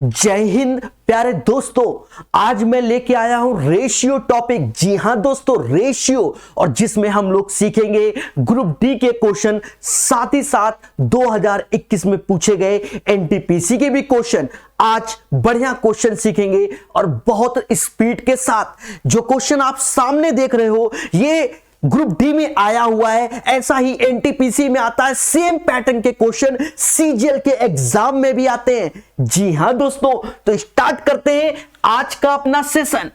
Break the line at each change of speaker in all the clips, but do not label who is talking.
जय हिंद प्यारे दोस्तों। आज मैं लेके आया हूं रेशियो टॉपिक। जी हां दोस्तों, रेशियो, और जिसमें हम लोग सीखेंगे ग्रुप डी के क्वेश्चन, साथ ही साथ 2021 में पूछे गए एनटीपीसी के भी क्वेश्चन। आज बढ़िया क्वेश्चन सीखेंगे और बहुत स्पीड के साथ। जो क्वेश्चन आप सामने देख रहे हो ये ग्रुप डी में आया हुआ है, ऐसा ही एनटीपीसी में आता है। सेम पैटर्न के क्वेश्चन सीजीएल के एग्जाम में भी आते हैं। जी हां दोस्तों, तो स्टार्ट करते हैं आज का अपना सेशन।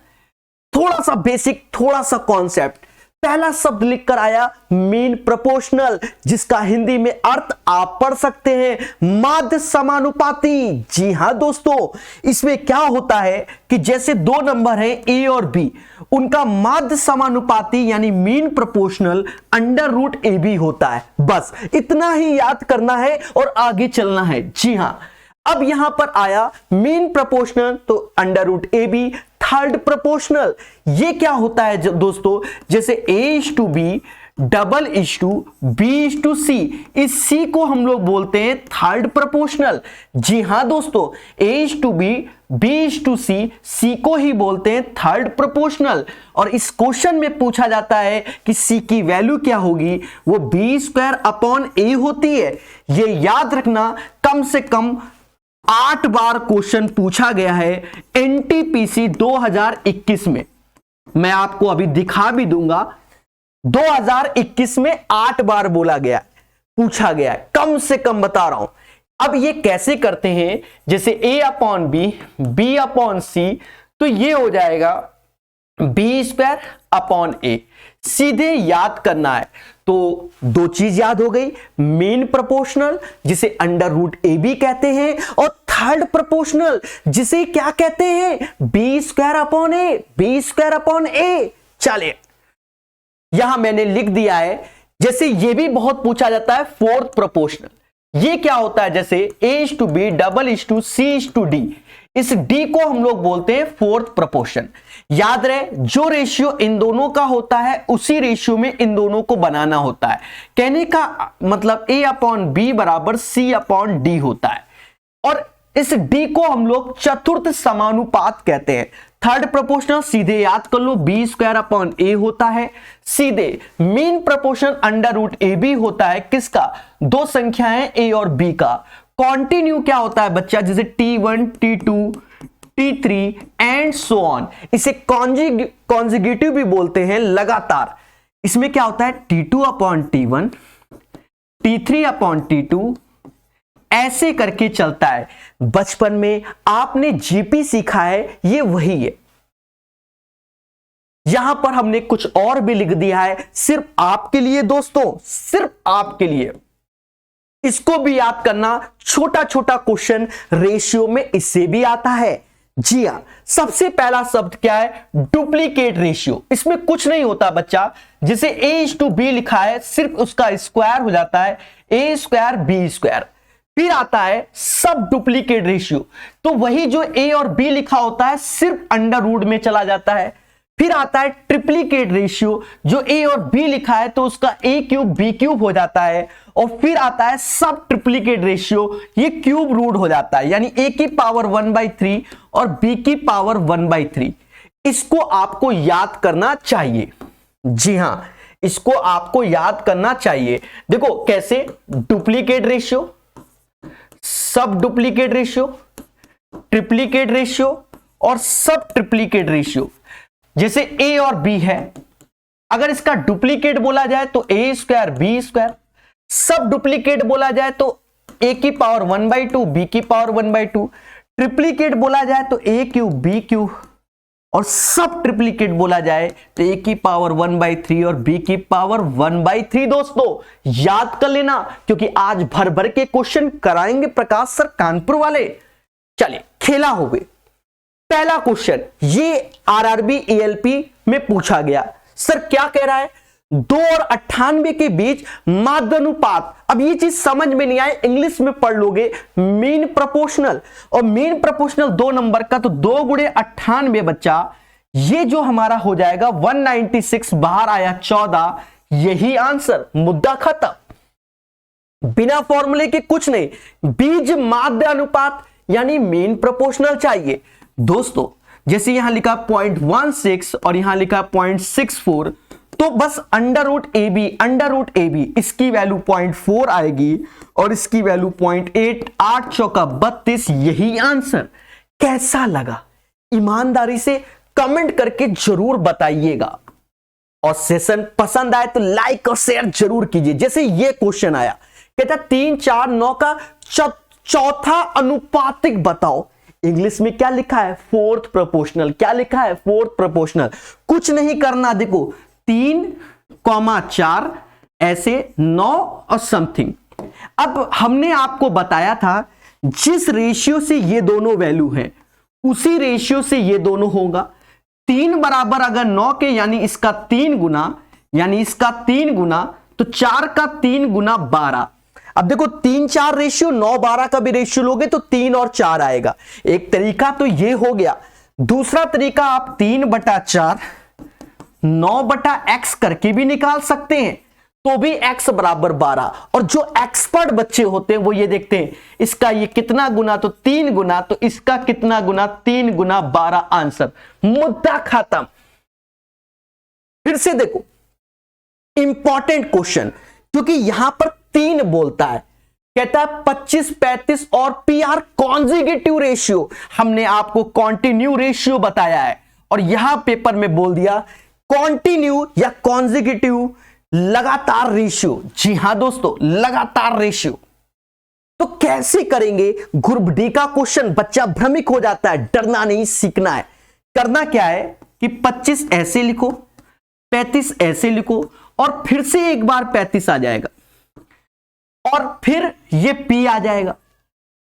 थोड़ा सा बेसिक, थोड़ा सा कॉन्सेप्ट। पहला शब्द लिखकर आया मीन प्रोपोर्शनल, जिसका हिंदी में अर्थ आप पढ़ सकते हैं माध्य समानुपाती। जी हां दोस्तों, इसमें क्या होता है कि जैसे दो नंबर हैं ए और बी, उनका माध्य समानुपाती यानी mean proportional under root A B होता है। बस इतना ही याद करना है और आगे चलना है। जी हां, अब यहां पर आया मीन प्रोपोर्शनल तो under root A B. Third proportional, ये क्या होता है दोस्तों, जैसे A is to B, double is to B is to C, इस सी को हम लोग बोलते हैं थर्ड प्रोपोर्शनल। जी हां दोस्तों, A is to B, B is to C, C को ही बोलते हैं थर्ड प्रोपोर्शनल। और इस क्वेश्चन में पूछा जाता है कि सी की वैल्यू क्या होगी, वो बी स्क्वायर अपॉन ए होती है। ये याद रखना, कम से कम 8 बार क्वेश्चन पूछा गया है एनटीपीसी 2021 में। मैं आपको अभी दिखा भी दूंगा। 2021 में 8 बार बोला गया, पूछा गया है, कम से कम बता रहा हूं। अब ये कैसे करते हैं, जैसे a upon B, B upon C, तो ये हो जाएगा बी स्क्वायर अपॉन ए। सीधे याद करना है तो दो चीज याद हो गई, मीन प्रोपोर्शनल जिसे अंडर रूट ए बी कहते हैं, और थर्ड प्रोपोर्शनल जिसे क्या कहते हैं, बी स्क्वायर अपॉन ए, बी स्क्वायर अपॉन ए। चलिए यहां मैंने लिख दिया है। जैसे ये भी बहुत पूछा जाता है फोर्थ प्रोपोर्शनल। ये क्या होता है, जैसे A is to B, double is to C is to D, इस डी को हम लोग बोलते हैं फोर्थ प्रोपोर्शन। याद रहे, जो रेशियो इन दोनों का होता है उसी रेशियो में इन दोनों को बनाना होता है। कहने का मतलब ए अपॉन बी बराबर सी अपॉन डी होता है, और इस डी को हम लोग चतुर्थ समानुपात कहते हैं। थर्ड प्रोपोर्शनल सीधे याद कर लो, बी स्क्वायर अपॉन ए होता है। सीधे mean proportional under root A B होता है, किसका, दो संख्याएं ए और बी का। कॉन्टिन्यू क्या होता है बच्चा, जैसे T1, T2, T3 and so on. इसे कॉन्जिगेटिव भी बोलते हैं, लगातार। इसमें क्या होता है, T2 upon T1, T3 upon T2, ऐसे करके चलता है। बचपन में आपने जीपी सीखा है, ये वही है। यहां पर हमने कुछ और भी लिख दिया है, सिर्फ आपके लिए दोस्तों, सिर्फ आपके लिए। इसको भी याद करना, छोटा छोटा क्वेश्चन रेशियो में इससे भी आता है। जी हां, सबसे पहला शब्द क्या है, डुप्लीकेट रेशियो। इसमें कुछ नहीं होता बच्चा, जैसे ए इज टू बी लिखा है, सिर्फ उसका स्क्वायर हो जाता है ए स्क्वायर बी स्क्वायर। फिर आता है सब डुप्लीकेट रेशियो, तो वही जो ए और बी लिखा होता है सिर्फ अंडर रूट में चला जाता है। फिर आता है ट्रिप्लीकेट रेशियो, जो ए और बी लिखा है तो उसका ए क्यूब बी क्यूब हो जाता है। और फिर आता है सब ट्रिप्लीकेट रेशियो, ये क्यूब रूट हो जाता है, यानी ए की पावर 1/3 और बी की पावर 1/3। इसको आपको याद करना चाहिए। जी हां, इसको आपको याद करना चाहिए। देखो कैसे, डुप्लीकेट रेशियो, सब डुप्लीकेट रेशियो, ट्रिप्लीकेट रेशियो और सब ट्रिप्लीकेट रेशियो। जैसे ए और बी है, अगर इसका डुप्लीकेट बोला जाए तो ए स्क्वायर बी स्क्वायर, सब डुप्लीकेट बोला जाए तो ए की पावर 1/2 बी की पावर 1/2, ट्रिप्लीकेट बोला जाए तो ए क्यूब बी क्यूब, और सब ट्रिप्लीकेट बोला जाए तो ए की पावर 1/3 और बी की पावर 1/3। दोस्तों याद कर लेना, क्योंकि आज भर भर के क्वेश्चन कराएंगे प्रकाश सर कानपुर वाले। चलिए खेला हो गए। पहला क्वेश्चन ये आरआरबी एएलपी में पूछा गया। सर क्या कह रहा है, 2 और 98 के बीच माध्यानुपात। अब ये चीज समझ में नहीं आए, इंग्लिश में पढ़ लोगे मीन प्रोपोर्शनल, और मीन प्रोपोर्शनल 2 नंबर का, तो 2 गुणे 98 बच्चा, ये जो हमारा हो जाएगा 196, बाहर आया 14। यही आंसर, मुद्दा खत्म। बिना फॉर्मूले के कुछ नहीं, बीज माध्य अनुपात यानी मेन प्रोपोर्शनल चाहिए दोस्तों। जैसे यहां लिखा 0.16 और यहां लिखा 0.64, तो बस अंडर रूट ए बी इसकी वैल्यू 0.4 आएगी और इसकी वैल्यू 0.8, 8 चौका 32, यही आंसर। कैसा लगा? ईमानदारी से कमेंट करके जरूर बताइएगा, और सेशन पसंद आए तो लाइक और शेयर जरूर कीजिए। जैसे ये क्वेश्चन आया, कहता 3, 4, 9 का चौथा अनुपातिक बताओ। इंग्लिश में क्या लिखा है? Fourth proportional. क्या लिखा है? Fourth proportional. कुछ नहीं करना, देखो 3,4 ऐसे 9 और समथिंग। अब हमने आपको बताया था जिस रेशियो से ये दोनों वैल्यू हैं उसी रेशियो से ये दोनों होगा। 3 बराबर अगर 9 के यानी इसका 3 गुना, यानी इसका 3 गुना, तो 4 का 3 गुना 12। अब देखो 3, 4 रेशियो, 9, 12 का भी रेशियो लोगे तो 3 और 4 आएगा। एक तरीका तो ये हो गया। दूसरा तरीका आप 3/4 9/x करके भी निकाल सकते हैं, तो भी x बराबर 12। और जो एक्सपर्ट बच्चे होते हैं वो ये देखते हैं इसका ये कितना गुना, तो 3 गुना, तो इसका कितना गुना, 3 गुना 12, आंसर। मुद्दा खत्म। फिर से देखो इंपॉर्टेंट क्वेश्चन, क्योंकि यहां पर 3 बोलता है, कहता है 25, 35 और पीआर कॉन्जिगेटिव रेशियो। हमने आपको कॉन्टिन्यू रेशियो बताया है और यहां पेपर में बोल दिया कॉन्टिन्यू या कॉन्जिगेटिव लगातार रेशियो। जी हां दोस्तों, लगातार रेशियो। तो कैसे करेंगे? ग्रुप डी का क्वेश्चन, बच्चा भ्रमित हो जाता है। डरना नहीं, सीखना है। करना क्या है कि 25 ऐसे लिखो, 35 ऐसे लिखो, और फिर से एक बार 35 आ जाएगा और फिर ये पी आ जाएगा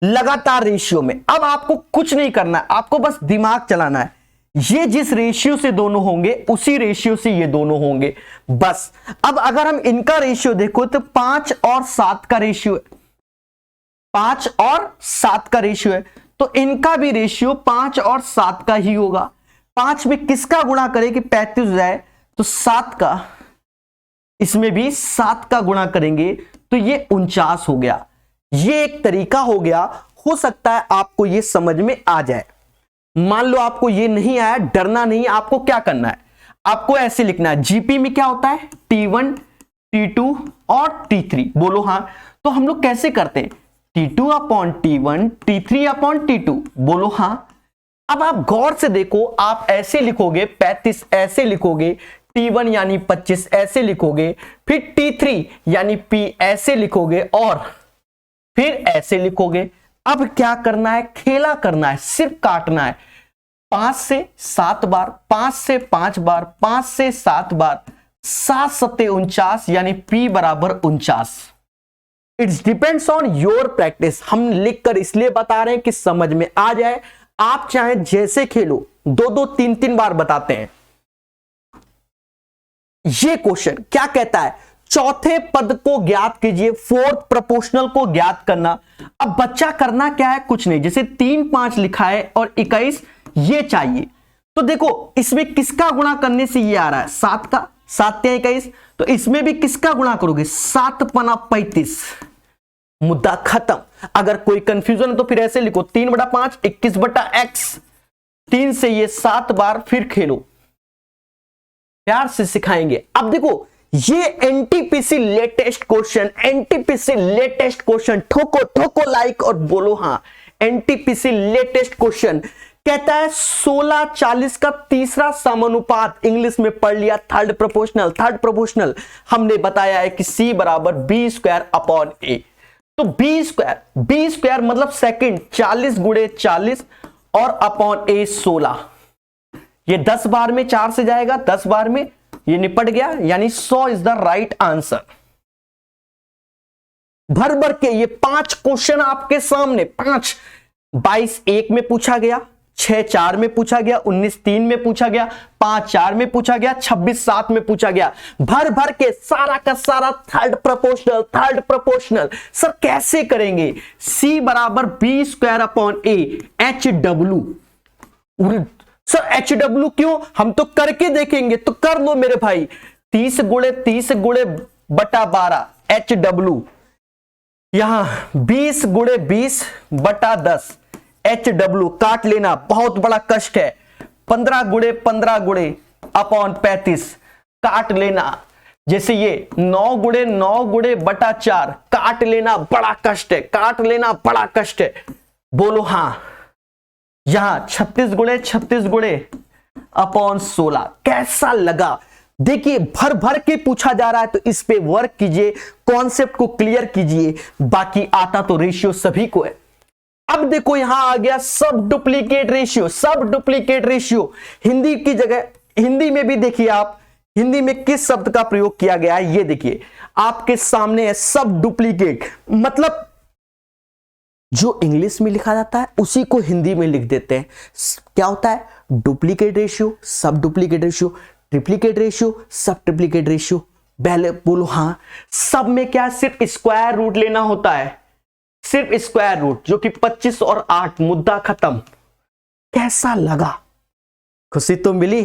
लगातार रेशियो में। अब आपको कुछ नहीं करना है, आपको बस दिमाग चलाना है। ये जिस रेशियो से दोनों होंगे उसी रेशियो से ये दोनों होंगे, बस। अब अगर हम इनका रेशियो देखो तो 5 और 7 का रेशियो है, 5 और 7 का रेशियो है, तो इनका भी रेशियो 5 और 7 का ही होगा। 5 में किसका गुणा करें कि 35 हो जाए, तो 7 का, इसमें भी 7 का गुणा करेंगे तो ये 49 हो गया। ये एक तरीका हो गया, हो सकता है आपको ये समझ में आ जाए। मान लो आपको ये नहीं आया, डरना नहीं। आपको क्या करना है? आपको ऐसे लिखना है, जीपी में क्या होता है? T1, T2 और T3। बोलो हाँ। तो हम लोग कैसे करते हैं? T2/T1, T3/T2। बोलो हाँ। अब आप गौर से देखो, आप ऐसे लिखोगे 35 ऐसे लिखोगे, T1 यानी 25 ऐसे लिखोगे, फिर T3 यानी P ऐसे लिखोगे और फिर ऐसे लिखोगे। अब क्या करना है? खेला करना है, सिर्फ काटना है। 5 से 7 बार, 5 से 5 बार, 5 से 7 बार, 7 सत्ते 49 यानी P बराबर 49। It's depends on your practice. हम लिखकर इसलिए बता रहे हैं कि समझ में आ जाए। आप चाहे जैसे खेलो, 2-2, 3-3 बार बताते हैं। ये क्वेश्चन क्या कहता है? चौथे पद को ज्ञात कीजिए, फोर्थ प्रोपोर्शनल को ज्ञात करना। अब बच्चा करना क्या है? कुछ नहीं। जैसे 3, 5 लिखा है और 21 ये चाहिए, तो देखो इसमें किसका गुणा करने से ये आ रहा है? 7 का। 7 या 21, तो इसमें भी किसका गुणा करोगे? 7×5 35। मुद्दा खत्म। अगर कोई कंफ्यूजन है तो फिर ऐसे लिखो 3/5 21/x। 3 से ये 7 बार, फिर खेलो, प्यार से सिखाएंगे। अब देखो ये NTPC latest question, NTPC latest question, ठोको ठोको लाइक और बोलो हाँ। एनटीपीसी लेटेस्ट क्वेश्चन कहता है 16:40 का तीसरा समानुपात। इंग्लिश में पढ़ लिया थर्ड प्रोपोर्शनल। थर्ड प्रोपोर्शनल हमने बताया है कि C बराबर B²/A। तो B² मतलब सेकंड, 40 गुणे 40 और अपॉन A 16। ये 10 बार में 4 से जाएगा, 10 बार में ये निपट गया, यानी 100 इज द राइट आंसर। भर भर के ये 5 क्वेश्चन आपके सामने, 5 22 1 में पूछा गया, 6 4 में पूछा गया, 19 3 में पूछा गया, 5 4 में पूछा गया, 26 7 में पूछा गया। भर भर के सारा का सारा third proportional, third proportional. Sir कैसे करेंगे? C बराबर B²/A HW। सर HW क्यों? हम तो करके देखेंगे। तो कर लो मेरे भाई, 30 गुणे 30 गुणे बटा 12 HW, यहां 20 गुणे 20 बटा 10 HW काट लेना, बहुत बड़ा कष्ट है। 15 गुणे 15 गुणे अपॉन 35 काट लेना। जैसे ये 9 गुणे 9 गुणे बटा 4 काट लेना, बड़ा कष्ट है, काट लेना बड़ा कष्ट है। बोलो हां। यहां 36 गुणे 36 गुणे अपॉन 16 कैसा लगा? देखिए भर भर के पूछा जा रहा है, तो इस पे वर्क कीजिए, कॉन्सेप्ट को क्लियर कीजिए। बाकी आता तो रेशियो सभी को है। अब देखो यहां आ गया सब डुप्लीकेट रेशियो। सब डुप्लीकेट रेशियो हिंदी की जगह, हिंदी में भी देखिए आप, हिंदी में किस शब्द का प्रयोग किया गया है ये देखिए आपके सामने है। सब डुप्लीकेट मतलब जो इंग्लिश में लिखा जाता है उसी को हिंदी में लिख देते हैं। क्या होता है? डुप्लीकेट रेशियो, सब डुप्लीकेट रेशियो, ट्रिप्लीकेट रेशियो, सब ट्रिप्लीकेट रेशियो। पहले बोलो हां। सब में क्या सिर्फ स्क्वायर रूट लेना होता है, सिर्फ स्क्वायर रूट, जो कि 25 और 8, मुद्दा खत्म। कैसा लगा? खुशी तो मिली।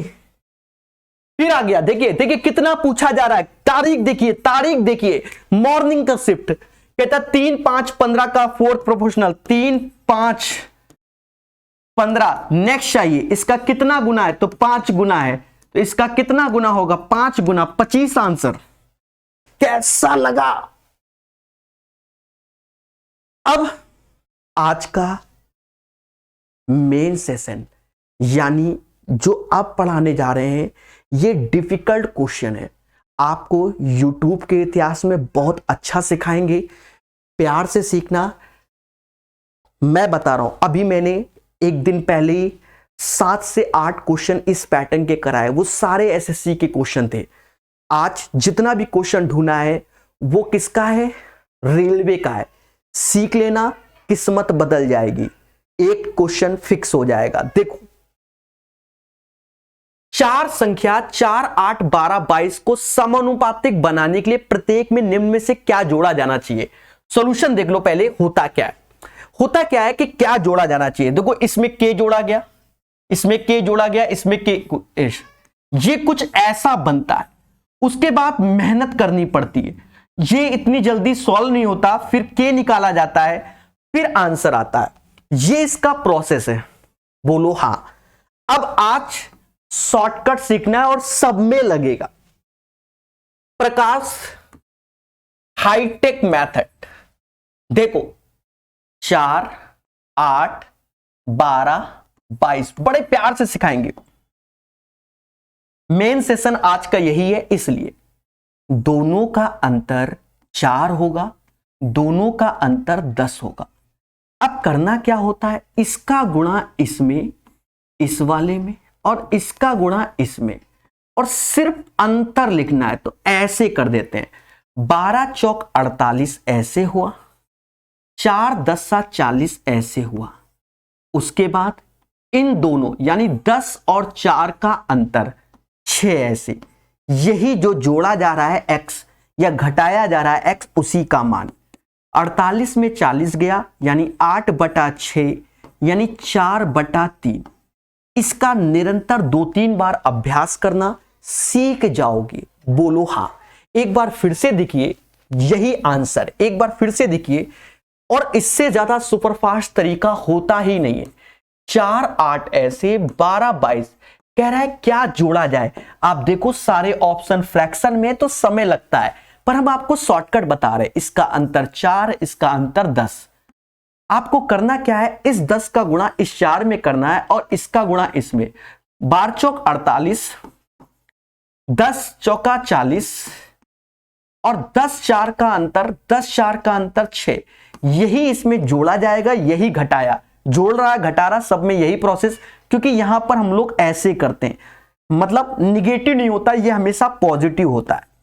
फिर आ गया, देखिए देखिए कितना पूछा जा रहा है। तारीख देखिए, तारीख देखिए, मॉर्निंग का शिफ्ट कहता 3 5 15 का फोर्थ प्रोपोर्शनल, 3 5 15। नेक्स्ट चाहिए इसका कितना गुना है, तो 5 गुना है, तो इसका कितना गुना होगा, 5 गुना 25 आंसर। कैसा लगा? अब आज का मेन सेशन यानी जो आप पढ़ाने जा रहे हैं ये डिफिकल्ट क्वेश्चन है। आपको यूट्यूब के इतिहास में बहुत अच्छा सिखाएंगे, प्यार से सीखना। मैं बता रहा हूं, अभी मैंने एक दिन पहले ही 7 से 8 क्वेश्चन इस पैटर्न के कराए, वो सारे एसएससी के क्वेश्चन थे। आज जितना भी क्वेश्चन ढूंढा है वो किसका है? रेलवे का है। सीख लेना, किस्मत बदल जाएगी, एक क्वेश्चन फिक्स हो जाएगा। देखो 4 संख्या 4 8 12 22 को समानुपातिक बनाने के लिए प्रत्येक में निम्न में से क्या जोड़ा जाना चाहिए? सॉल्यूशन देख लो पहले होता क्या है। होता क्या है कि क्या जोड़ा जाना चाहिए? देखो इसमें के जोड़ा गया, इसमें के जोड़ा गया, इसमें के, ये कुछ ऐसा बनता है। उसके बाद मेहनत करनी पड़ती है, ये इतनी जल्दी सॉल्व नहीं होता, फिर के निकाला जाता है, फिर आंसर आता है। ये इसका प्रोसेस है। बोलो हां। अब आज शॉर्टकट सीखना है और सब में लगेगा। प्रकाश हाईटेक मेथड देखो 4 8 12 22 बड़े प्यार से सिखाएंगे। मेन सेशन आज का यही है, इसलिए दोनों का अंतर 4 होगा, दोनों का अंतर 10 होगा। अब करना क्या होता है, इसका गुणा इसमें, इस वाले में, और इसका गुणा इसमें, और सिर्फ अंतर लिखना है। तो ऐसे कर देते हैं, 12 चौक 48 ऐसे हुआ, 4 10 40 ऐसे हुआ। उसके बाद इन दोनों यानी 10 और 4 का अंतर 6 ऐसे। यही जो जोड़ा जा रहा है x या घटाया जा रहा है x, उसी का मान। 48 में 40 गया यानी 8/6 यानी 4/3। इसका निरंतर 2-3 बार अभ्यास करना, सीख जाओगे। बोलो हां। एक बार फिर से देखिए, यही आंसर एक बार फिर से देखिए, और इससे ज्यादा सुपरफास्ट तरीका होता ही नहीं है। 4 8 ऐसे, 12 22 कह रहा है क्या जोड़ा जाए। आप देखो सारे ऑप्शन फ्रैक्शन में तो समय लगता है, पर हम आपको शॉर्टकट बता रहे हैं। इसका अंतर 4, इसका अंतर 10। आपको करना क्या है, इस 10 का गुणा इस 4 में करना है और इसका गुणा इसमें। 12 चौक 48, 10 चौका 40 और 10 4 का अंतर, 10 4 का अंतर 6। यही इसमें जोड़ा जाएगा, यही घटाया, जोड़ रहा घटा रहा, सब में यही प्रोसेस। क्योंकि यहां पर हम लोग ऐसे करते हैं, मतलब निगेटिव नहीं होता, ये हमेशा पॉजिटिव होता है।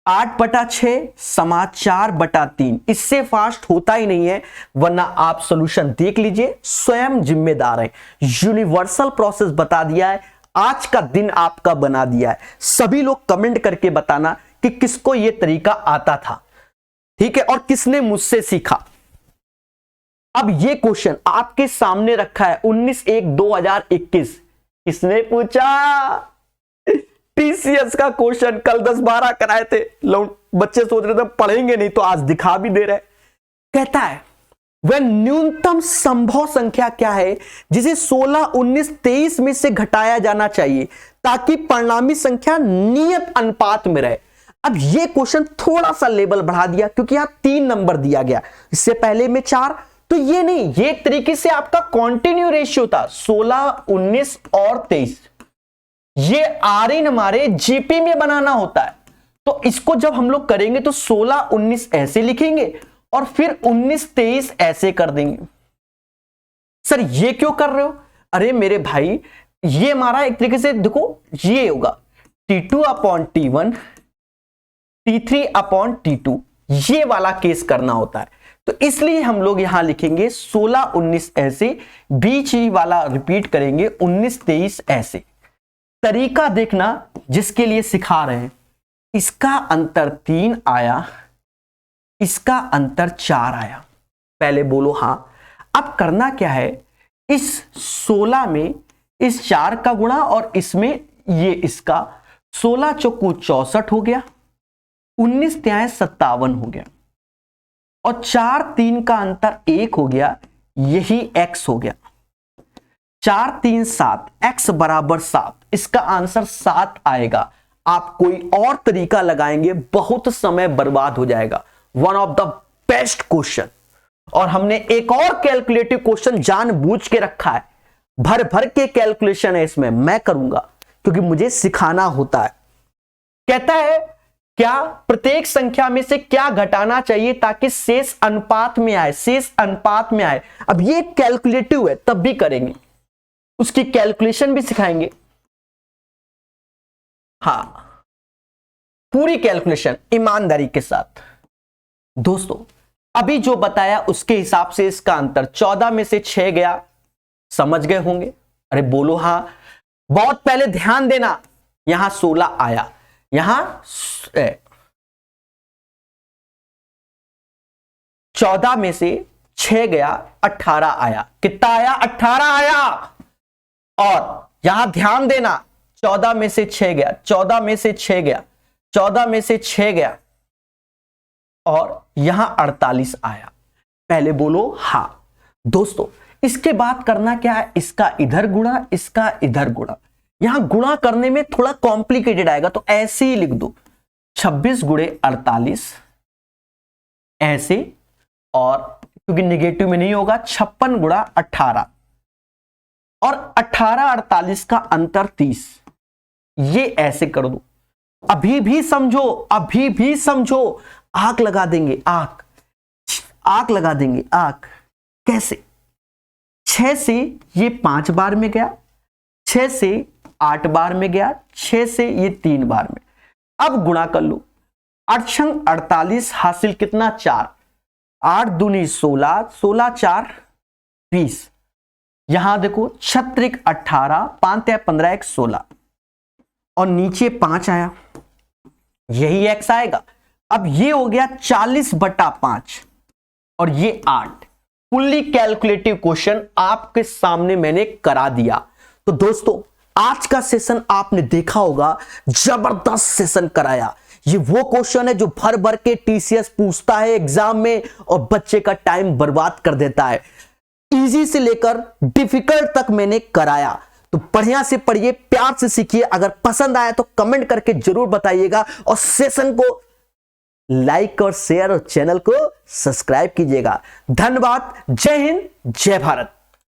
8/6 समा 4/3। इससे फास्ट होता ही नहीं है, वरना आप सॉल्यूशन देख लीजिए, स्वयं जिम्मेदार है। यूनिवर्सल प्रोसेस बता दिया है, आज का दिन आपका बना दिया है। सभी लोग कमेंट करके बताना कि किसको यह तरीका आता था, ठीक है, और किसने मुझसे सीखा। अब ये क्वेश्चन आपके सामने रखा है 19/1/2021। किसने पूछा? टीसीएस का क्वेश्चन कल 10-12 कराए थे। बच्चे सोच रहे थे पढ़ेंगे नहीं, तो आज दिखा भी दे रहे। कहता है वह न्यूनतम संभव संख्या क्या है जिसे 16, 19, 23 में से घटाया जाना चाहिए ताकि परिणामी संख्या नियत अनुपात में रहे। अब यह क्वेश्चन थोड़ा सा लेवल बढ़ा दिया क्योंकि यहां 3 नंबर दिया गया, इससे पहले में 4, तो ये नहीं, ये एक तरीके से आपका कॉन्टिन्यू रेशियो था 16, 19 और 23। ये आरएन हमारे जीपी में बनाना होता है, तो इसको जब हम लोग करेंगे तो 16, 19 ऐसे लिखेंगे और फिर 19, 23 ऐसे कर देंगे। सर ये क्यों कर रहे हो? अरे मेरे भाई, ये हमारा एक तरीके से देखो, ये होगा T2 upon T1, T3 upon T2, ये वाला केस करना होता है। तो इसलिए हम लोग यहां लिखेंगे 16, 19 ऐसे, बीच ही वाला रिपीट करेंगे 19, 23 ऐसे। तरीका देखना जिसके लिए सिखा रहे हैं, इसका अंतर 3 आया, इसका अंतर 4 आया। पहले बोलो हां। अब करना क्या है, इस 16 में इस 4 का गुणा और इसमें ये इसका 16 चौकू 64 हो गया, 19 त्याय 57 हो गया और 4, 3 का अंतर 1 हो गया, यही x हो गया। 4, 3, 7, x बराबर 7, इसका आंसर 7 आएगा। आप कोई और तरीका लगाएंगे बहुत समय बर्बाद हो जाएगा। One of the best question. और हमने एक और कैलकुलेटिव क्वेश्चन जानबूझ के रखा है, भर भर के कैलकुलेशन है इसमें, मैं करूंगा क्योंकि मुझे सिखाना होता है। कहता है क्या प्रत्येक संख्या में से क्या घटाना चाहिए ताकि शेष अनुपात में आए, शेष अनुपात में आए। अब ये कैलकुलेटिव है, तब भी करेंगे, उसकी कैलकुलेशन भी सिखाएंगे। हां, पूरी कैलकुलेशन ईमानदारी के साथ। दोस्तों अभी जो बताया उसके हिसाब से इसका अंतर 14 में से 6 गया, समझ गए होंगे? अरे बोलो हां। बहुत पहले ध्यान देना, यहां 16 आया, यहां 14 में से 6 गया, 18 आया। कितना आया? 18 आया। और यहां ध्यान देना, 14 में से 6 गया, 14 में से 6 गया, 14 में से 6 गया और यहां 48 आया। पहले बोलो हां। दोस्तों इसके बाद करना क्या है, इसका इधर गुणा, इसका इधर गुणा। यहां गुणा करने में थोड़ा कॉम्प्लिकेटेड आएगा, तो ऐसे ही लिख दो 26 गुणे 48 ऐसे, और क्योंकि निगेटिव में नहीं होगा 56 गुणा 18 और 18, 48 का अंतर 30, ये ऐसे कर दो। अभी भी समझो, अभी भी समझो, आंख लगा देंगे, आंख लगा देंगे, आंख कैसे? 6 से ये 5 बार में गया, 6 से 8 बार में गया, 6 से ये 3 बार में। अब गुणा कर लो, 8 48 हासिल कितना? 4, 8 दूनी 16, 16 4 20। यहां देखो 36 18, 5 15 1 16 और नीचे 5 आया, यही x आएगा। अब ये हो गया 40/5 और ये 8। फुल्ली कैलकुलेटिव क्वेश्चन आपके सामने मैंने करा दिया। तो दोस्तों आज का सेशन आपने देखा होगा, जबरदस्त सेशन कराया। ये वो क्वेश्चन है जो भर भर के टीसीएस पूछता है एग्जाम में और बच्चे का टाइम बर्बाद कर देता है। इजी से लेकर डिफिकल्ट तक मैंने कराया, तो बढ़िया से पढ़िए, प्यार से सीखिए। अगर पसंद आया तो कमेंट करके जरूर बताइएगा और सेशन को लाइक और शेयर और चैनल को सब्सक्राइब कीजिएगा। धन्यवाद। जय हिंद, जय भारत।